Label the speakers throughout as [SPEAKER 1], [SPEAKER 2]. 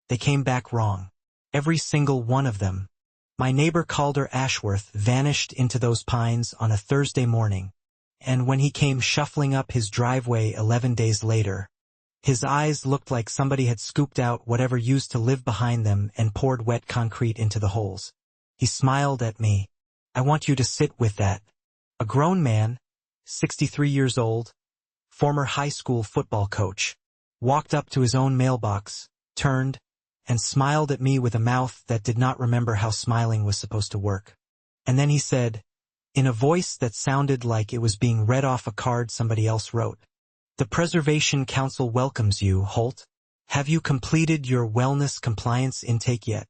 [SPEAKER 1] They came back wrong. Every single one of them. My neighbor Calder Ashworth vanished into those pines on a Thursday morning, and when he came shuffling up his driveway 11 days later, his eyes looked like somebody had scooped out whatever used to live behind them and poured wet concrete into the holes. He smiled at me. I want you to sit with that. A grown man, 63 years old, former high school football coach, walked up to his own mailbox, turned, and smiled at me with a mouth that did not remember how smiling was supposed to work. And then he said, in a voice that sounded like it was being read off a card somebody else wrote, "The Preservation Council welcomes you, Holt. Have you completed your wellness compliance intake yet?"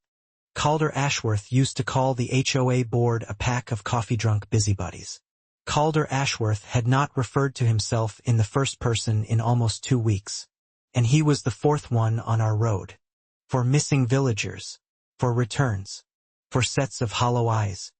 [SPEAKER 1] Calder Ashworth used to call the HOA board a pack of coffee-drunk busybodies. Calder Ashworth had not referred to himself in the first person in almost 2 weeks, and he was the fourth one on our road. For missing villagers, for returns, for sets of hollow eyes.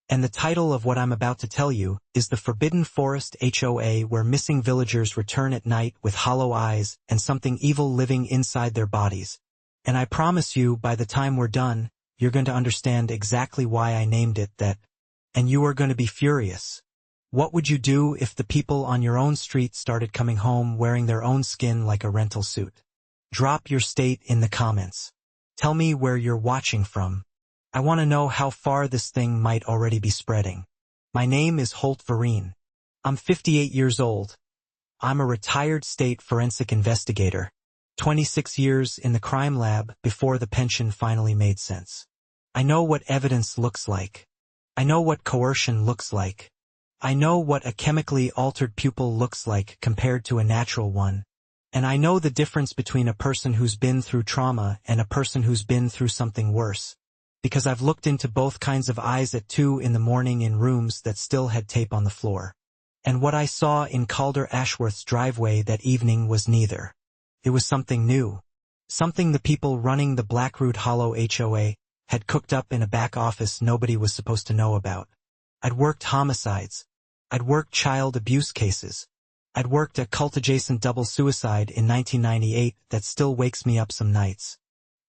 [SPEAKER 1] And the title of what I'm about to tell you is the Forbidden Forest HOA, where missing villagers return at night with hollow eyes and something evil living inside their bodies. And I promise you, by the time we're done, you're going to understand exactly why I named it that, and you are going to be furious. What would you do if the people on your own street started coming home wearing their own skin like a rental suit? Drop your state in the comments. Tell me where you're watching from. I want to know how far this thing might already be spreading. My name is Holt Vereen. I'm 58 years old. I'm a retired state forensic investigator. 26 years in the crime lab before the pension finally made sense. I know what evidence looks like. I know what coercion looks like. I know what a chemically altered pupil looks like compared to a natural one. And I know the difference between a person who's been through trauma and a person who's been through something worse. Because I've looked into both kinds of eyes at 2 in the morning in rooms that still had tape on the floor. And what I saw in Calder Ashworth's driveway that evening was neither. It was something new. Something the people running the Blackroot Hollow HOA had cooked up in a back office nobody was supposed to know about. I'd worked homicides. I'd worked child abuse cases. I'd worked a cult-adjacent double suicide in 1998 that still wakes me up some nights.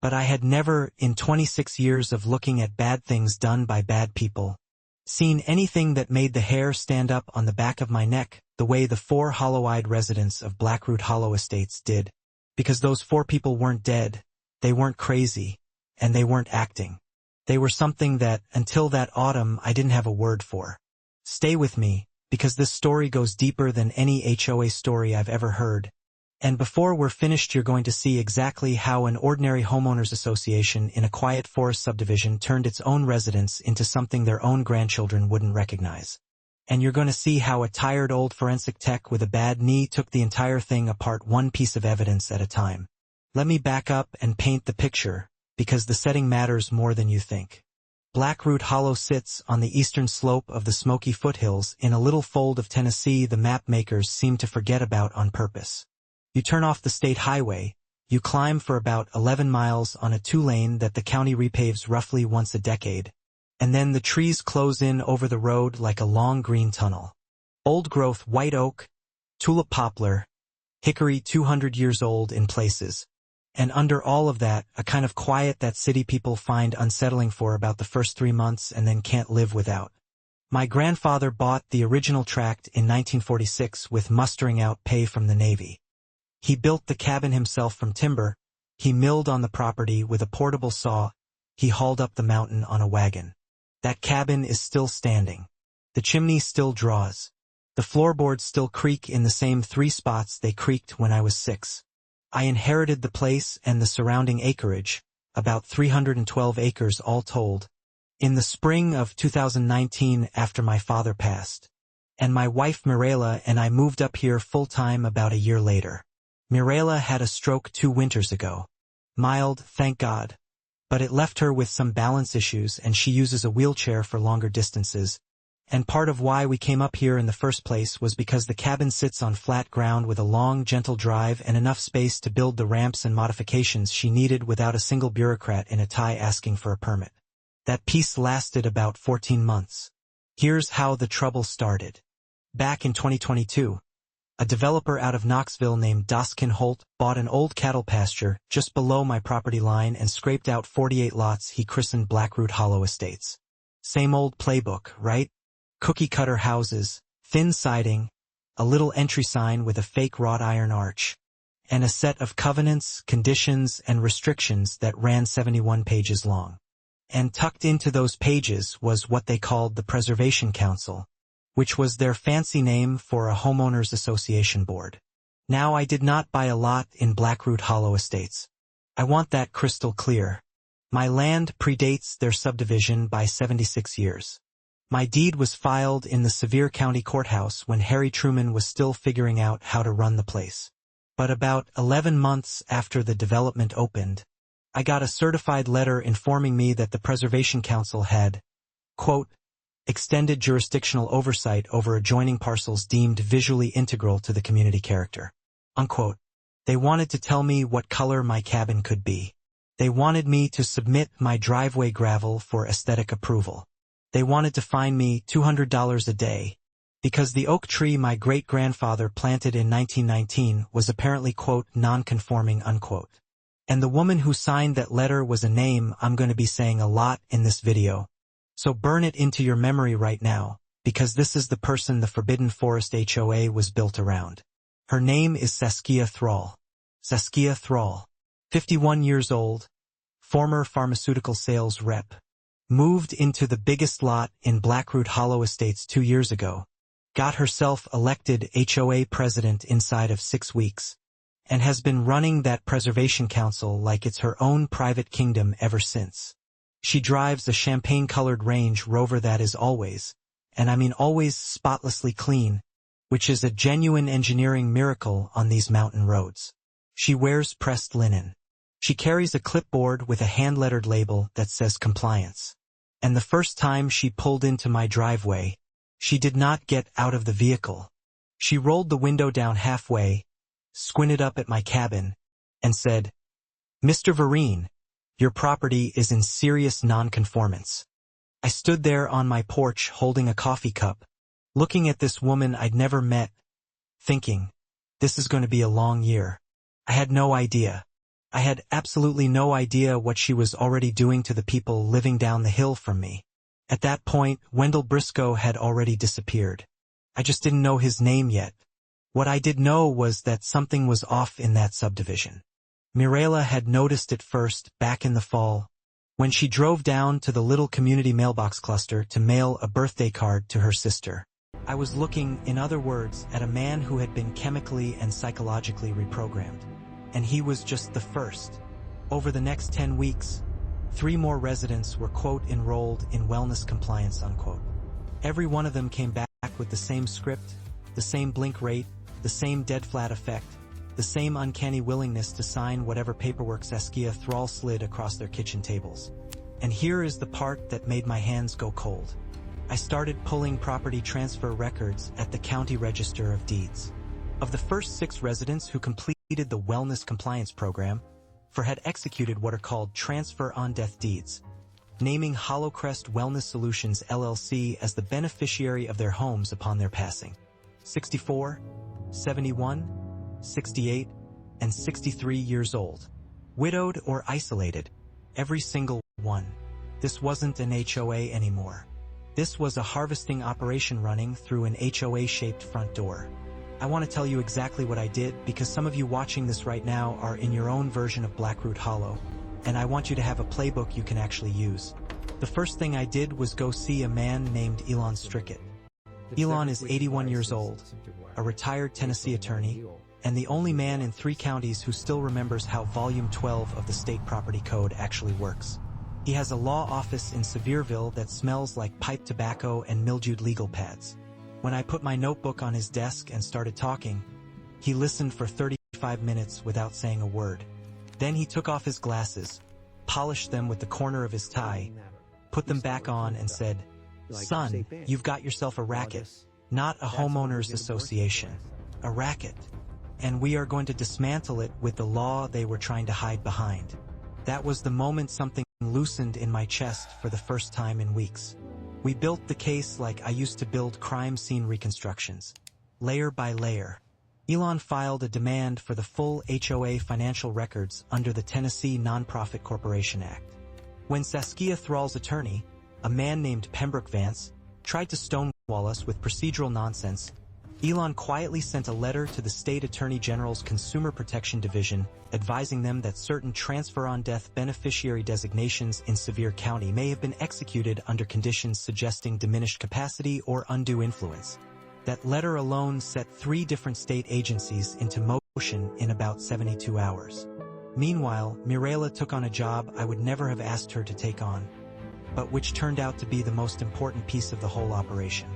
[SPEAKER 1] But I had never, in 26 years of looking at bad things done by bad people, seen anything that made the hair stand up on the back of my neck the way the 4 hollow-eyed residents of Blackroot Hollow Estates did. Because those 4 people weren't dead, they weren't crazy, and they weren't acting. They were something that, until that autumn, I didn't have a word for. Stay with me, because this story goes deeper than any HOA story I've ever heard. And before we're finished, you're going to see exactly how an ordinary homeowners association in a quiet forest subdivision turned its own residents into something their own grandchildren wouldn't recognize. And you're going to see how a tired old forensic tech with a bad knee took the entire thing apart one piece of evidence at a time. Let me back up and paint the picture, because the setting matters more than you think. Blackroot Hollow sits on the eastern slope of the Smoky Foothills in a little fold of Tennessee the map makers seem to forget about on purpose. You turn off the state highway, you climb for about 11 miles on a 2-lane that the county repaves roughly once a decade, and then the trees close in over the road like a long green tunnel. Old-growth white oak, tulip poplar, hickory 200 years old in places. And under all of that, a kind of quiet that city people find unsettling for about the first 3 months and then can't live without. My grandfather bought the original tract in 1946 with mustering out pay from the Navy. He built the cabin himself from timber, he milled on the property with a portable saw, he hauled up the mountain on a wagon. That cabin is still standing. The chimney still draws. The floorboards still creak in the same 3 spots they creaked when I was 6. I inherited the place and the surrounding acreage, about 312 acres all told, in the spring of 2019 after my father passed. And my wife Mirela and I moved up here full-time about a year later. Mirela had a stroke 2 winters ago. Mild, thank God. But it left her with some balance issues and she uses a wheelchair for longer distances. And part of why we came up here in the first place was because the cabin sits on flat ground with a long, gentle drive and enough space to build the ramps and modifications she needed without a single bureaucrat in a tie asking for a permit. That piece lasted about 14 months. Here's how the trouble started. Back in 2022, A developer out of Knoxville named Doskin Holt bought an old cattle pasture just below my property line and scraped out 48 lots he christened Blackroot Hollow Estates. Same old playbook, right? Cookie-cutter houses, thin siding, a little entry sign with a fake wrought iron arch, and a set of covenants, conditions, and restrictions that ran 71 pages long. And tucked into those pages was what they called the Preservation Council, which was their fancy name for a homeowners association board. Now, I did not buy a lot in Blackroot Hollow Estates. I want that crystal clear. My land predates their subdivision by 76 years. My deed was filed in the Sevier County Courthouse when Harry Truman was still figuring out how to run the place. But about 11 months after the development opened, I got a certified letter informing me that the Preservation Council had, quote, extended jurisdictional oversight over adjoining parcels deemed visually integral to the community character, unquote. They wanted to tell me what color my cabin could be. They wanted me to submit my driveway gravel for aesthetic approval. They wanted to fine me $200 a day, because the oak tree my great-grandfather planted in 1919 was apparently, quote, non-conforming, unquote. And the woman who signed that letter was a name I'm going to be saying a lot in this video. So burn it into your memory right now, because this is the person the Forbidden Forest HOA was built around. Her name is Saskia Thrall. Saskia Thrall, 51 years old, former pharmaceutical sales rep, moved into the biggest lot in Blackroot Hollow Estates 2 years ago, got herself elected HOA president inside of 6 weeks, and has been running that Preservation Council like it's her own private kingdom ever since. She drives a champagne-colored Range Rover that is always, and I mean always, spotlessly clean, which is a genuine engineering miracle on these mountain roads. She wears pressed linen. She carries a clipboard with a hand-lettered label that says compliance. And the first time she pulled into my driveway, she did not get out of the vehicle. She rolled the window down halfway, squinted up at my cabin, and said, "Mr. Vereen, your property is in serious nonconformance." I stood there on my porch holding a coffee cup, looking at this woman I'd never met, thinking, this is going to be a long year. I had no idea. I had absolutely no idea what she was already doing to the people living down the hill from me. At that point, Wendell Briscoe had already disappeared. I just didn't know his name yet. What I did know was that something was off in that subdivision. Mirela had noticed it first back in the fall, when she drove down to the little community mailbox cluster to mail a birthday card to her sister. I was looking, in other words, at a man who had been chemically and psychologically reprogrammed. And he was just the first. Over the next 10 weeks, 3 more residents were, quote, enrolled in wellness compliance, unquote. Every one of them came back with the same script, the same blink rate, the same dead flat effect, the same uncanny willingness to sign whatever paperwork Saskia Thrall slid across their kitchen tables. And here is the part that made my hands go cold. I started pulling property transfer records at the County Register of Deeds. Of the first 6 residents who completed the wellness compliance program, 4 had executed what are called transfer on death deeds, naming Hollowcrest Wellness Solutions LLC as the beneficiary of their homes upon their passing. 64, 71, 68, and 63 years old. Widowed or isolated, every single one. This wasn't an HOA anymore. This was a harvesting operation running through an HOA-shaped front door. I want to tell you exactly what I did because some of you watching this right now are in your own version of Blackroot Hollow, and I want you to have a playbook you can actually use. The first thing I did was go see a man named Elon Strickett. Elon is 81 years old, a retired Tennessee attorney, and the only man in 3 counties who still remembers how Volume 12 of the State Property Code actually works. He has a law office in Sevierville that smells like pipe tobacco and mildewed legal pads. When I put my notebook on his desk and started talking, he listened for 35 minutes without saying a word. Then he took off his glasses, polished them with the corner of his tie, put them back on and said, "Son, you've got yourself a racket, not a homeowners association, a racket. And we are going to dismantle it with the law they were trying to hide behind." That was the moment something loosened in my chest for the first time in weeks. We built the case like I used to build crime scene reconstructions, layer by layer. Elon filed a demand for the full HOA financial records under the Tennessee Nonprofit Corporation Act. When Saskia Thrall's attorney, a man named Pembroke Vance, tried to stonewall us with procedural nonsense, Elon quietly sent a letter to the state attorney general's Consumer Protection Division advising them that certain transfer-on-death beneficiary designations in Sevier County may have been executed under conditions suggesting diminished capacity or undue influence. That letter alone set 3 different state agencies into motion in about 72 hours. Meanwhile, Mirela took on a job I would never have asked her to take on, but which turned out to be the most important piece of the whole operation.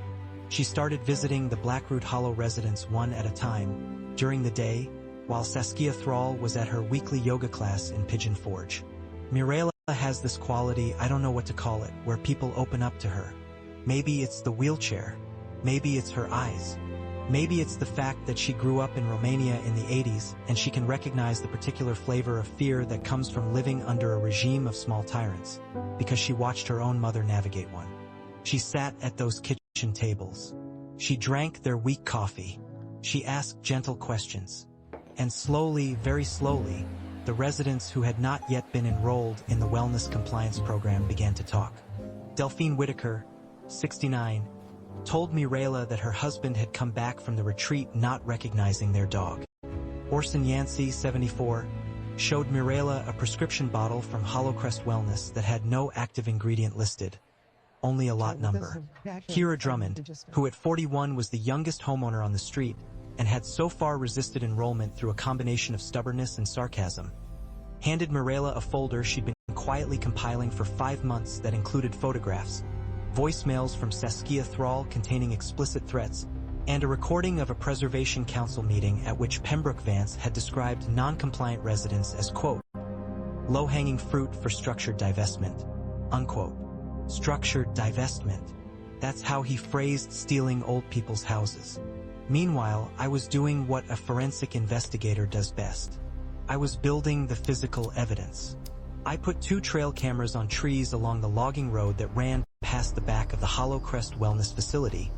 [SPEAKER 1] She started visiting the Blackroot Hollow residents one at a time, during the day, while Saskia Thrall was at her weekly yoga class in Pigeon Forge. Mirela has this quality, I don't know what to call it, where people open up to her. Maybe it's the wheelchair. Maybe it's her eyes. Maybe it's the fact that she grew up in Romania in the 80s and she can recognize the particular flavor of fear that comes from living under a regime of small tyrants, because she watched her own mother navigate one. She sat at those kitchen tables. She drank their weak coffee. She asked gentle questions. And slowly, very slowly, the residents who had not yet been enrolled in the wellness compliance program began to talk. Delphine Whitaker, 69, told Mirela that her husband had come back from the retreat not recognizing their dog. Orson Yancey, 74, showed Mirela a prescription bottle from Hollowcrest Wellness that had no active ingredient listed, only a lot number. Kira Drummond, who at 41 was the youngest homeowner on the street and had so far resisted enrollment through a combination of stubbornness and sarcasm, handed Mirela a folder she'd been quietly compiling for 5 months that included photographs, voicemails from Saskia Thrall containing explicit threats, and a recording of a Preservation Council meeting at which Pembroke Vance had described non-compliant residents as, quote, low-hanging fruit for structured divestment, unquote. Structured divestment. That's how he phrased stealing old people's houses. Meanwhile, I was doing what a forensic investigator does best. I was building the physical evidence. I put 2 trail cameras on trees along the logging road that ran past the back of the Hollowcrest Wellness facility,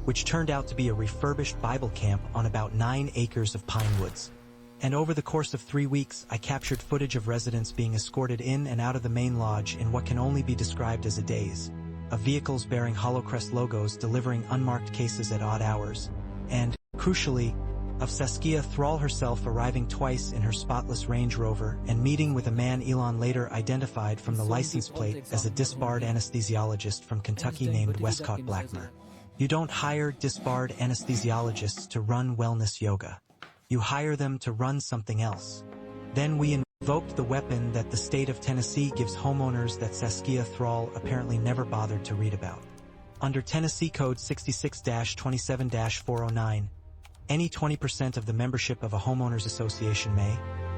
[SPEAKER 1] which turned out to be a refurbished Bible camp on about 9 acres of pine woods. And over the course of 3 weeks, I captured footage of residents being escorted in and out of the main lodge in what can only be described as a daze, of vehicles bearing Hollowcrest logos delivering unmarked cases at odd hours, and, crucially, of Saskia Thrall herself arriving twice in her spotless Range Rover and meeting with a man Elon later identified from the license plate as a disbarred anesthesiologist from Kentucky named Westcott Blackmer. You don't hire disbarred anesthesiologists to run wellness yoga. You hire them to run something else. Then we invoked the weapon that the state of Tennessee gives homeowners that Saskia Thrall apparently never bothered to read about. Under Tennessee Code 66-27-409, any 20% of the membership of a homeowners association may,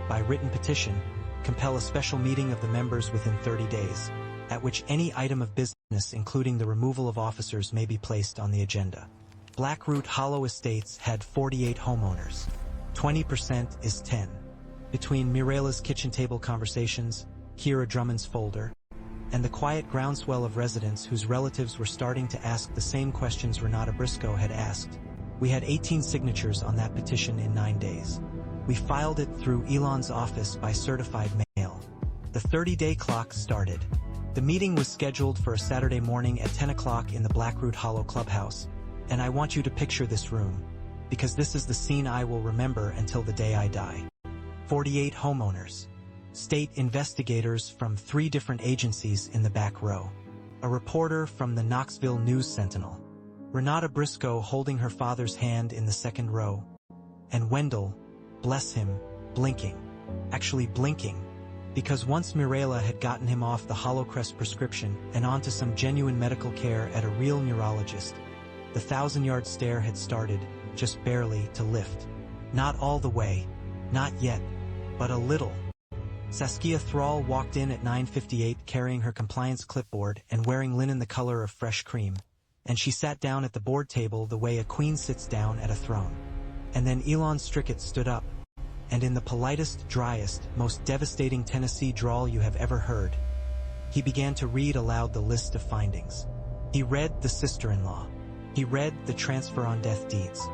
[SPEAKER 1] by written petition, compel a special meeting of the members within 30 days, at which any item of business including the removal of officers may be placed on the agenda. Blackroot Hollow Estates had 48 homeowners. 20% is 10. Between Mirela's kitchen table conversations, Kira Drummond's folder, and the quiet groundswell of residents whose relatives were starting to ask the same questions Renata Briscoe had asked, we had 18 signatures on that petition in 9 days. We filed it through Elon's office by certified mail. The 30-day clock started. The meeting was scheduled for a Saturday morning at 10 o'clock in the Blackroot Hollow Clubhouse, and I want you to picture this room, because this is the scene I will remember until the day I die. 48 homeowners. State investigators from 3 different agencies in the back row. A reporter from the Knoxville News Sentinel. Renata Briscoe holding her father's hand in the second row. And Wendell, bless him, blinking. Actually blinking. Because once Mirela had gotten him off the Hollowcrest prescription and onto some genuine medical care at a real neurologist, the 1,000-yard stare had started, just barely, to lift. Not all the way. Not yet. But a little. Saskia Thrall walked in at 9:58 carrying her compliance clipboard and wearing linen the color of fresh cream, and she sat down at the board table the way a queen sits down at a throne. And then Elon Strickett stood up, and in the politest, driest, most devastating Tennessee drawl you have ever heard, he began to read aloud the list of findings. He read the sister-in-law. He read the transfer on death deeds.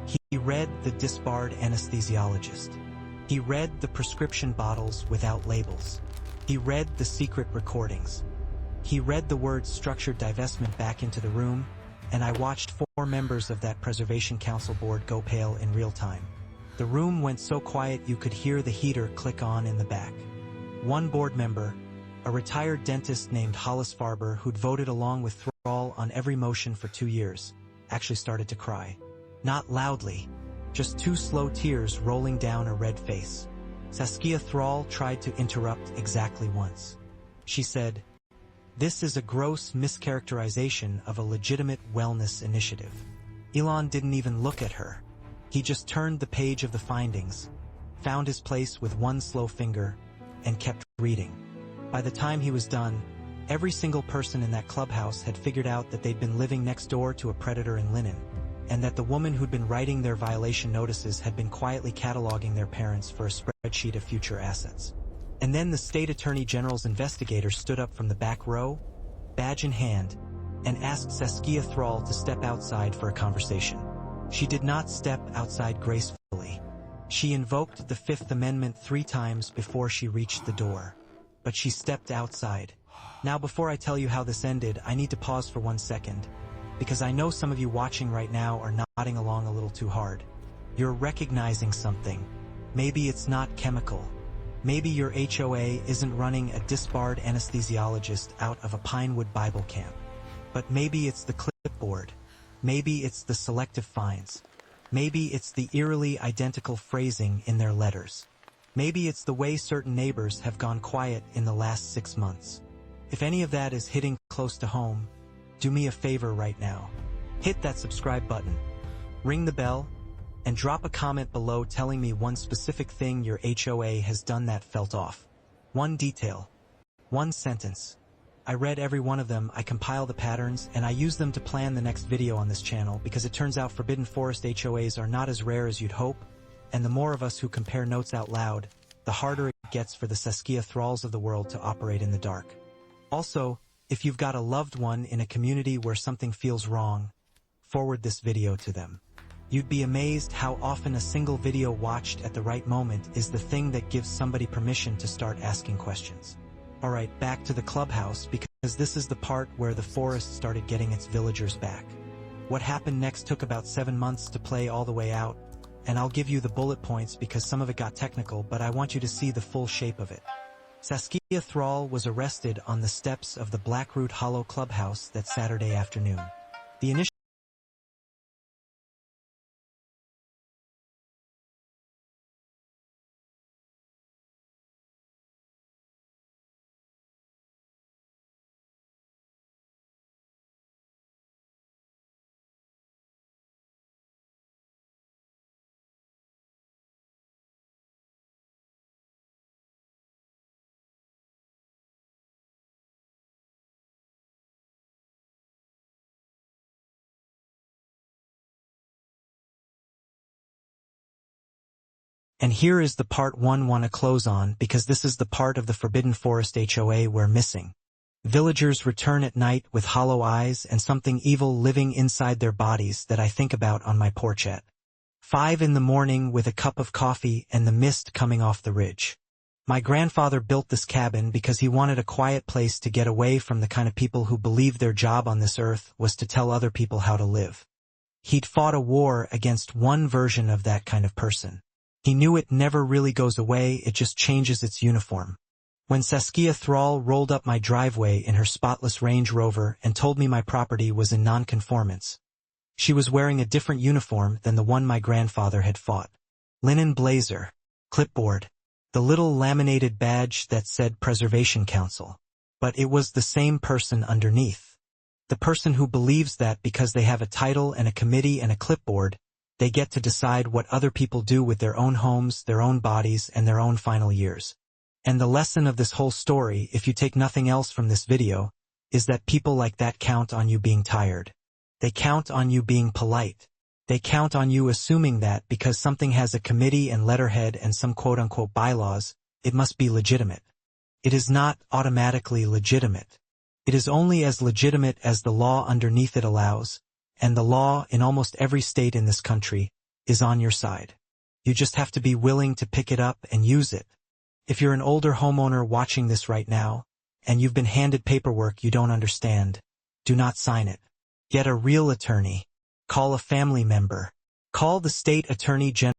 [SPEAKER 1] He read the disbarred anesthesiologist. He read the prescription bottles without labels. He read the secret recordings. He read the words structured divestment back into the room, and I watched 4 members of that Preservation Council board go pale in real time. The room went so quiet you could hear the heater click on in the back. One board member, a retired dentist named Hollis Farber who'd voted along with Thrall on every motion for 2 years, actually started to cry. Not loudly, just 2 slow tears rolling down a red face. Saskia Thrall tried to interrupt exactly once. She said, "This is a gross mischaracterization of a legitimate wellness initiative." Elon didn't even look at her. He just turned the page of the findings, found his place with one slow finger, and kept reading. By the time he was done, every single person in that clubhouse had figured out that they'd been living next door to a predator in linen, and that the woman who'd been writing their violation notices had been quietly cataloging their parents for a spreadsheet of future assets. And then the state attorney general's investigator stood up from the back row, badge in hand, and asked Saskia Thrall to step outside for a conversation. She did not step outside gracefully. She invoked the Fifth Amendment 3 times before she reached the door. But she stepped outside. Now, before I tell you how this ended, I need to pause for 1 second, because I know some of you watching right now are nodding along a little too hard. You're recognizing something. Maybe it's not chemical. Maybe your HOA isn't running a disbarred anesthesiologist out of a Pinewood Bible camp. But maybe it's the clipboard. Maybe it's the selective fines. Maybe it's the eerily identical phrasing in their letters. Maybe it's the way certain neighbors have gone quiet in the last 6 months. If any of that is hitting close to home, do me a favor right now. Hit that subscribe button, ring the bell, and drop a comment below telling me one specific thing your HOA has done that felt off. One detail. One sentence. I read every one of them, I compile the patterns, and I use them to plan the next video on this channel because it turns out Forbidden Forest HOAs are not as rare as you'd hope, and the more of us who compare notes out loud, the harder it gets for the Saskia Thralls of the world to operate in the dark. Also, if you've got a loved one in a community where something feels wrong, forward this video to them. You'd be amazed how often a single video watched at the right moment is the thing that gives somebody permission to start asking questions. Alright, back to the clubhouse, because this is the part where the forest started getting its villagers back. What happened next took about 7 months to play all the way out, and I'll give you the bullet points because some of it got technical, but I want you to see the full shape of it. Saskia Thrall was arrested on the steps of the Blackroot Hollow clubhouse that Saturday afternoon. The initial And here is the part one want to close on because this is the part of the Forbidden Forest HOA we're missing. Villagers return at night with hollow eyes and something evil living inside their bodies that I think about on my porch at 5 in the morning with a cup of coffee and the mist coming off the ridge. My grandfather built this cabin because he wanted a quiet place to get away from the kind of people who believed their job on this earth was to tell other people how to live. He'd fought a war against one version of that kind of person. He knew it never really goes away, it just changes its uniform. When Saskia Thrall rolled up my driveway in her spotless Range Rover and told me my property was in non-conformance, she was wearing a different uniform than the one my grandfather had fought. Linen blazer, clipboard, the little laminated badge that said Preservation Council. But it was the same person underneath. The person who believes that because they have a title and a committee and a clipboard, they get to decide what other people do with their own homes, their own bodies, and their own final years. And the lesson of this whole story, if you take nothing else from this video, is that people like that count on you being tired. They count on you being polite. They count on you assuming that because something has a committee and letterhead and some quote-unquote bylaws, it must be legitimate. It is not automatically legitimate. It is only as legitimate as the law underneath it allows, and the law in almost every state in this country is on your side. You just have to be willing to pick it up and use it. If you're an older homeowner watching this right now, and you've been handed paperwork you don't understand, do not sign it. Get a real attorney. Call a family member. Call the state attorney general.